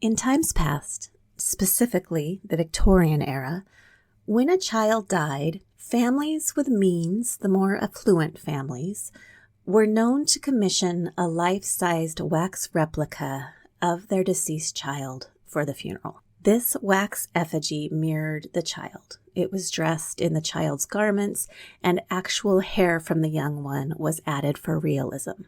In times past, specifically the Victorian era, when a child died, families with means, the more affluent families, were known to commission a life-sized wax replica of their deceased child for the funeral. This wax effigy mirrored the child. It was dressed in the child's garments, and actual hair from the young one was added for realism.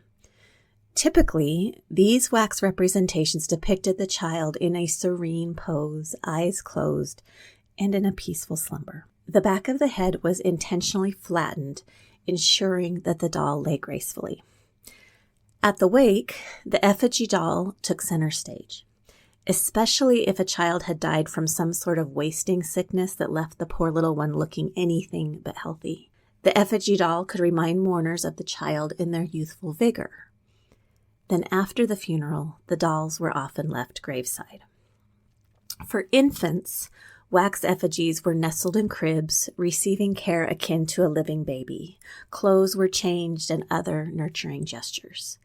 Typically, these wax representations depicted the child in a serene pose, eyes closed, and in a peaceful slumber. The back of the head was intentionally flattened, ensuring that the doll lay gracefully. At the wake, the effigy doll took center stage, especially if a child had died from some sort of wasting sickness that left the poor little one looking anything but healthy. The effigy doll could remind mourners of the child in their youthful vigor. Then after the funeral, the dolls were often left graveside. For infants, wax effigies were nestled in cribs, receiving care akin to a living baby. Clothes were changed and other nurturing gestures.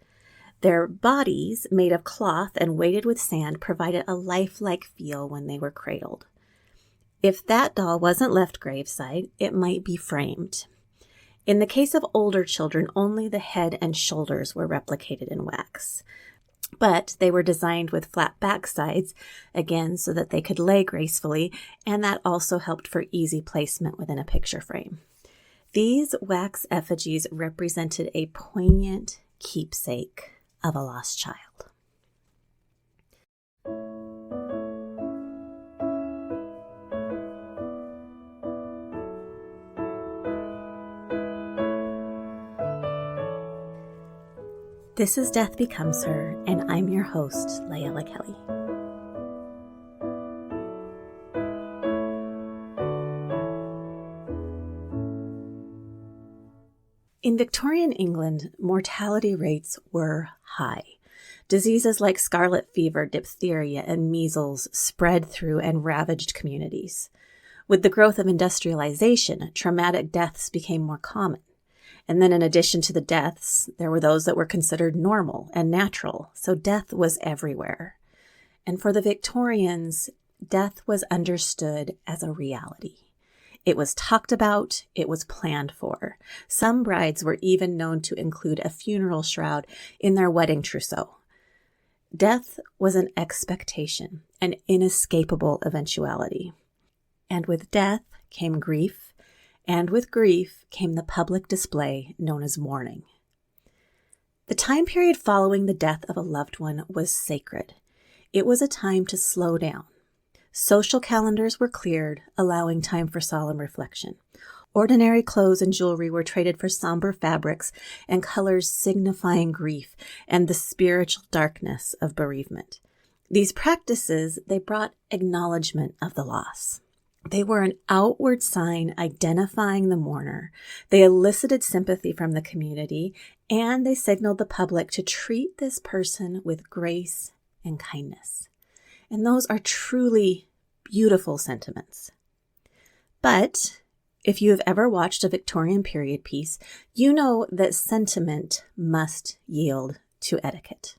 Their bodies, made of cloth and weighted with sand, provided a lifelike feel when they were cradled. If that doll wasn't left graveside, it might be framed. In the case of older children, only the head and shoulders were replicated in wax. But they were designed with flat back sides, again, so that they could lay gracefully, and that also helped for easy placement within a picture frame. These wax effigies represented a poignant keepsake of a lost child. This is Death Becomes Her, and I'm your host, LiElla Kelly. In Victorian England, mortality rates were high. Diseases like scarlet fever, diphtheria, and measles spread through and ravaged communities. With the growth of industrialization, traumatic deaths became more common. And then in addition to the deaths, there were those that were considered normal and natural, so death was everywhere. And for the Victorians, death was understood as a reality. It was talked about, it was planned for. Some brides were even known to include a funeral shroud in their wedding trousseau. Death was an expectation, an inescapable eventuality. And with death came grief, and with grief came the public display known as mourning. The time period following the death of a loved one was sacred. It was a time to slow down. Social calendars were cleared, allowing time for solemn reflection. Ordinary clothes and jewelry were traded for somber fabrics and colors signifying grief and the spiritual darkness of bereavement. These practices, they brought acknowledgement of the loss. They were an outward sign identifying the mourner. They elicited sympathy from the community, and they signaled the public to treat this person with grace and kindness. And those are truly beautiful sentiments. But if you have ever watched a Victorian period piece, you know that sentiment must yield to etiquette.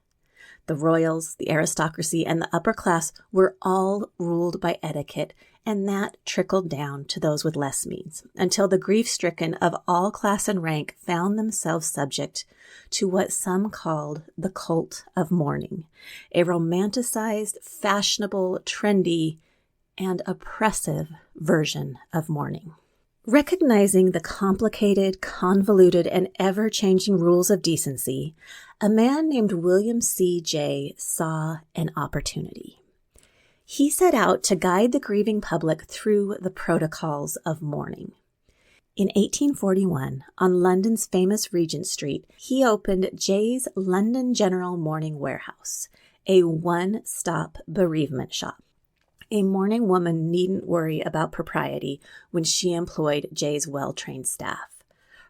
The royals, the aristocracy, and the upper class were all ruled by etiquette, and that trickled down to those with less means, until the grief-stricken of all class and rank found themselves subject to what some called the Cult of Mourning, a romanticized, fashionable, trendy, and oppressive version of mourning. Recognizing the complicated, convoluted, and ever-changing rules of decency, a man named William C. Jay saw an opportunity. He set out to guide the grieving public through the protocols of mourning. In 1841, on London's famous Regent Street, he opened Jay's London General Mourning Warehouse, a one-stop bereavement shop. A mourning woman needn't worry about propriety when she employed Jay's well-trained staff.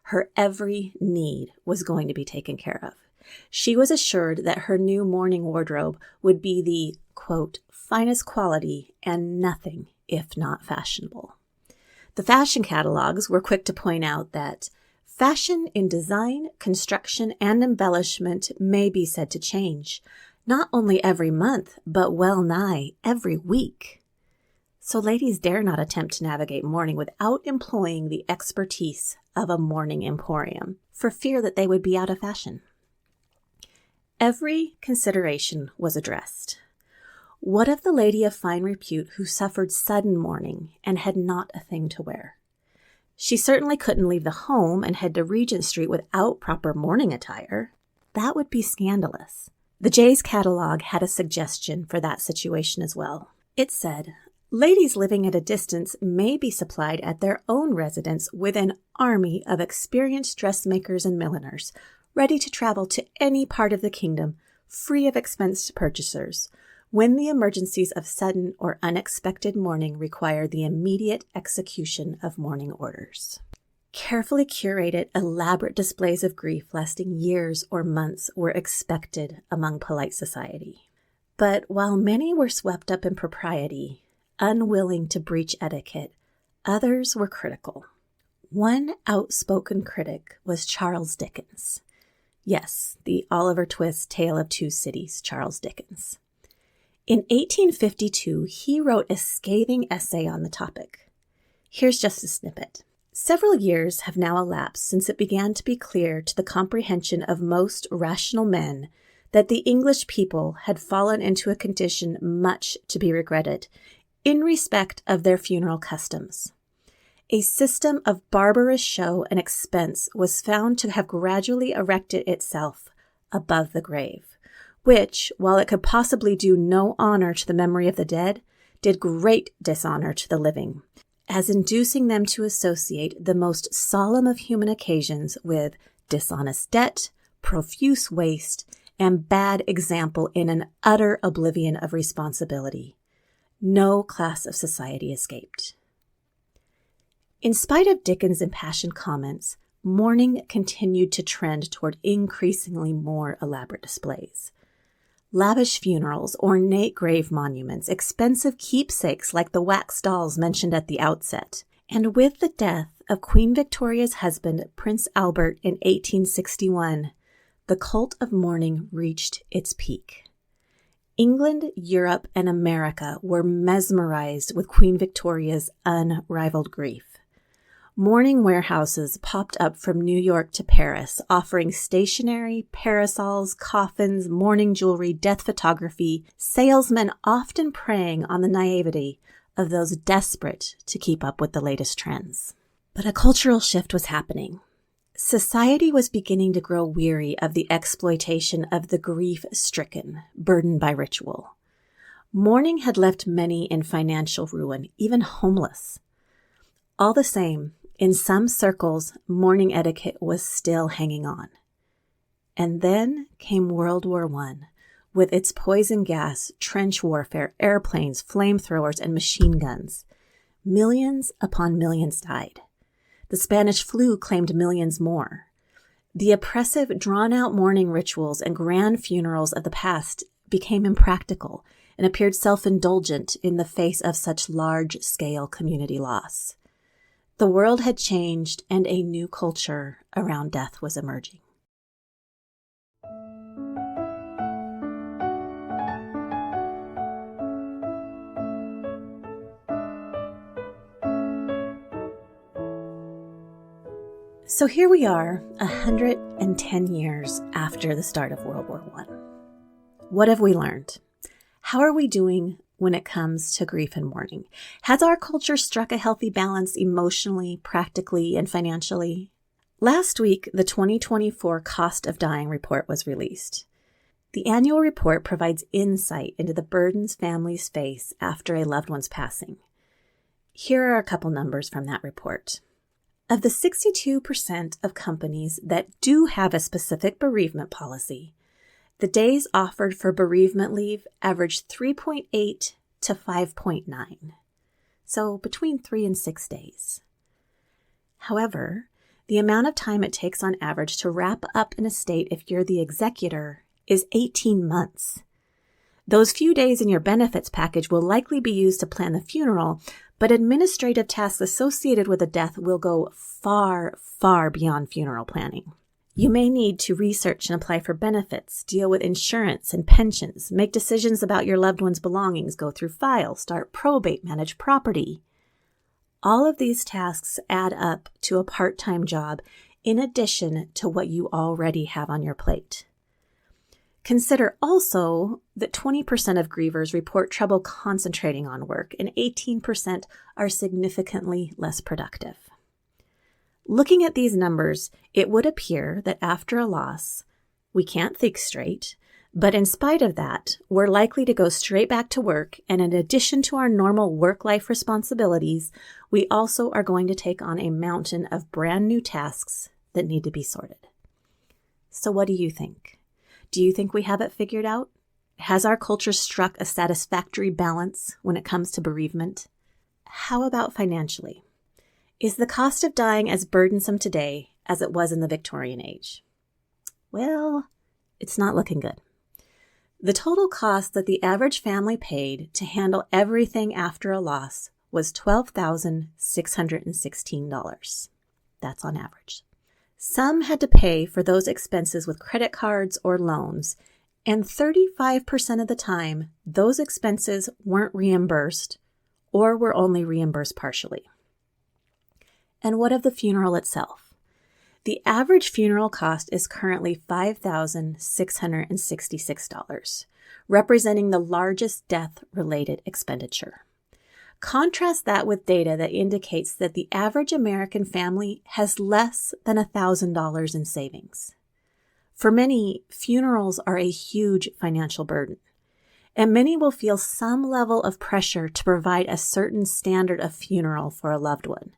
Her every need was going to be taken care of. She was assured that her new mourning wardrobe would be the, quote, finest quality and nothing if not fashionable. The fashion catalogs were quick to point out that fashion in design, construction, and embellishment may be said to change. not only every month, but well nigh every week. So ladies dare not attempt to navigate mourning without employing the expertise of a mourning emporium, for fear that they would be out of fashion. Every consideration was addressed. What of the lady of fine repute who suffered sudden mourning and had not a thing to wear? She certainly couldn't leave the home and head to Regent Street without proper mourning attire. That would be scandalous. The Jay's catalog had a suggestion for that situation as well. It said, ladies living at a distance may be supplied at their own residence with an army of experienced dressmakers and milliners, ready to travel to any part of the kingdom, free of expense to purchasers, when the emergencies of sudden or unexpected mourning require the immediate execution of mourning orders. Carefully curated, elaborate displays of grief lasting years or months were expected among polite society. But while many were swept up in propriety, unwilling to breach etiquette, others were critical. One outspoken critic was Charles Dickens. Yes, the Oliver Twist Tale of Two Cities, Charles Dickens. In 1852, he wrote a scathing essay on the topic. Here's just a snippet. Several years have now elapsed since it began to be clear to the comprehension of most rational men that the English people had fallen into a condition much to be regretted in respect of their funeral customs. A system of barbarous show and expense was found to have gradually erected itself above the grave, which, while it could possibly do no honor to the memory of the dead, did great dishonor to the living, as inducing them to associate the most solemn of human occasions with dishonest debt, profuse waste, and bad example in an utter oblivion of responsibility. No class of society escaped. In spite of Dickens' impassioned comments, mourning continued to trend toward increasingly more elaborate displays. Lavish funerals, ornate grave monuments, expensive keepsakes like the wax dolls mentioned at the outset. And with the death of Queen Victoria's husband, Prince Albert, in 1861, the cult of mourning reached its peak. England, Europe, and America were mesmerized with Queen Victoria's unrivaled grief. Mourning warehouses popped up from New York to Paris, offering stationery, parasols, coffins, mourning jewelry, death photography, salesmen often preying on the naivety of those desperate to keep up with the latest trends. But a cultural shift was happening. Society was beginning to grow weary of the exploitation of the grief-stricken, burdened by ritual. Mourning had left many in financial ruin, even homeless. All the same, in some circles, mourning etiquette was still hanging on. And then came World War I, with its poison gas, trench warfare, airplanes, flamethrowers, and machine guns. Millions upon millions died. The Spanish flu claimed millions more. The oppressive, drawn-out mourning rituals and grand funerals of the past became impractical and appeared self-indulgent in the face of such large-scale community loss. The world had changed, and a new culture around death was emerging. So here we are, 110 years after the start of World War I. What have we learned? How are we doing when it comes to grief and mourning? Has our culture struck a healthy balance emotionally, practically, and financially? Last week, the 2024 Cost of Dying report was released. The annual report provides insight into the burdens families face after a loved one's passing. Here are a couple numbers from that report. Of the 62% of companies that do have a specific bereavement policy, the days offered for bereavement leave average 3.8 to 5.9, so between 3 and 6 days. However, the amount of time it takes on average to wrap up an estate if you're the executor is 18 months. Those few days in your benefits package will likely be used to plan the funeral, but administrative tasks associated with a death will go far, far beyond funeral planning. You may need to research and apply for benefits, deal with insurance and pensions, make decisions about your loved one's belongings, go through files, start probate, manage property. All of these tasks add up to a part-time job in addition to what you already have on your plate. Consider also that 20% of grievers report trouble concentrating on work and 18% are significantly less productive. Looking at these numbers, it would appear that after a loss, we can't think straight, but in spite of that, we're likely to go straight back to work, and in addition to our normal work-life responsibilities, we also are going to take on a mountain of brand new tasks that need to be sorted. So what do you think? Do you think we have it figured out? Has our culture struck a satisfactory balance when it comes to bereavement? How about financially? Is the cost of dying as burdensome today as it was in the Victorian age? Well, it's not looking good. The total cost that the average family paid to handle everything after a loss was $12,616. That's on average. Some had to pay for those expenses with credit cards or loans, and 35% of the time, those expenses weren't reimbursed or were only reimbursed partially. And what of the funeral itself? The average funeral cost is currently $5,666, representing the largest death-related expenditure. Contrast that with data that indicates that the average American family has less than $1,000 in savings. For many, funerals are a huge financial burden, and many will feel some level of pressure to provide a certain standard of funeral for a loved one.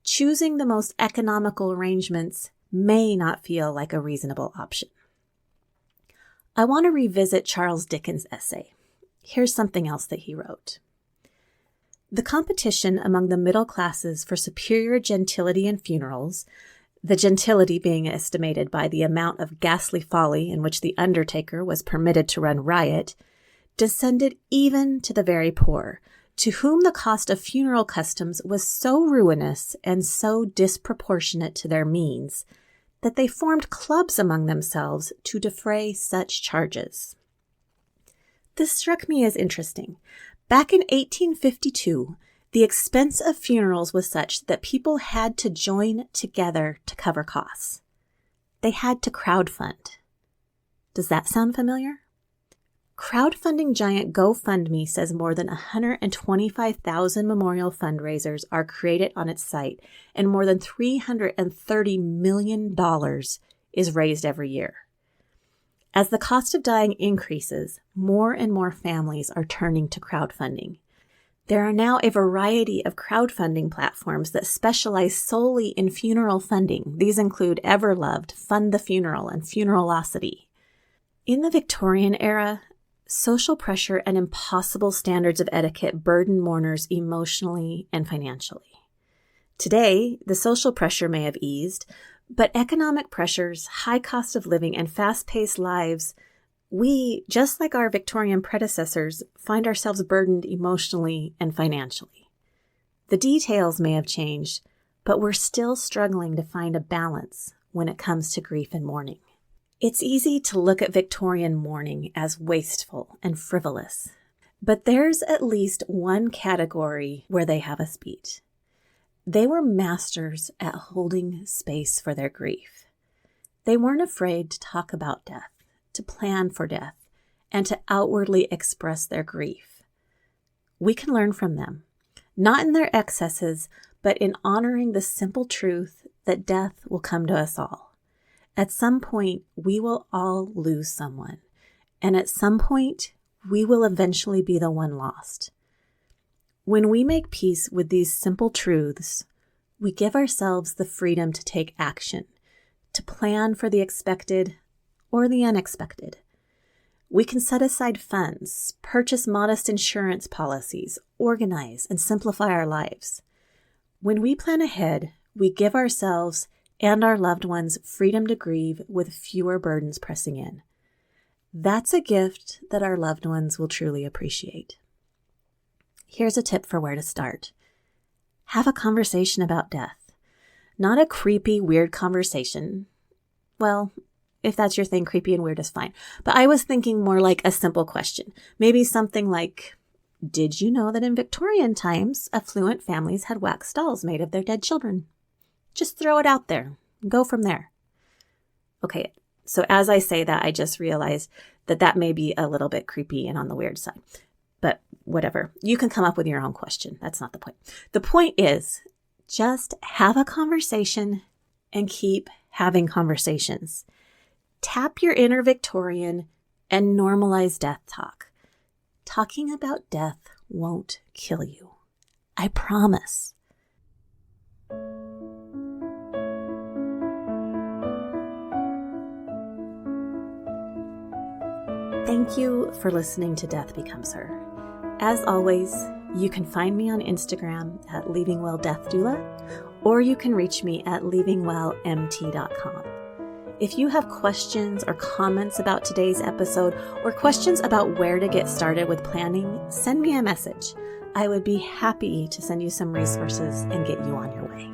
Choosing the most economical arrangements may not feel like a reasonable option. I want to revisit Charles Dickens' essay. Here's something else that he wrote. The competition among the middle classes for superior gentility in funerals, the gentility being estimated by the amount of ghastly folly in which the undertaker was permitted to run riot, descended even to the very poor, to whom the cost of funeral customs was so ruinous and so disproportionate to their means that they formed clubs among themselves to defray such charges. This struck me as interesting. Back in 1852, the expense of funerals was such that people had to join together to cover costs. They had to crowdfund. Does that sound familiar? Crowdfunding giant GoFundMe says more than 125,000 memorial fundraisers are created on its site, and more than $330 million is raised every year. As the cost of dying increases, more and more families are turning to crowdfunding. There are now a variety of crowdfunding platforms that specialize solely in funeral funding. These include Everloved, Fund the Funeral, and Funeralocity. In the Victorian era, social pressure and impossible standards of etiquette burden mourners emotionally and financially. Today, the social pressure may have eased, but economic pressures, high cost of living, and fast-paced lives, we, just like our Victorian predecessors, find ourselves burdened emotionally and financially. The details may have changed, but we're still struggling to find a balance when it comes to grief and mourning. It's easy to look at Victorian mourning as wasteful and frivolous, but there's at least one category where they have us beat. They were masters at holding space for their grief. They weren't afraid to talk about death, to plan for death, and to outwardly express their grief. We can learn from them, not in their excesses, but in honoring the simple truth that death will come to us all. At some point, we will all lose someone, and at some point, we will eventually be the one lost. When we make peace with these simple truths, we give ourselves the freedom to take action, to plan for the expected or the unexpected. We can set aside funds, purchase modest insurance policies, organize and simplify our lives. When we plan ahead, we give ourselves and our loved ones freedom to grieve with fewer burdens pressing in. That's a gift that our loved ones will truly appreciate. Here's a tip for where to start. Have a conversation about death. Not a creepy, weird conversation. well, if that's your thing, creepy and weird is fine. But I was thinking more like a simple question. Maybe something like, did you know that in Victorian times, affluent families had wax dolls made of their dead children? Just throw it out there. Go from there. Okay, so as I say that, I just realized that may be a little bit creepy and on the weird side. But whatever. You can come up with your own question. That's not the point. The point is, just have a conversation and keep having conversations. Tap your inner Victorian and normalize death talk. Talking about death won't kill you. I promise. Thank you for listening to Death Becomes Her. As always, you can find me on Instagram at leavingwelldeathdoula, or you can reach me at leavingwellmt.com. If you have questions or comments about today's episode, or questions about where to get started with planning, send me a message. I would be happy to send you some resources and get you on your way.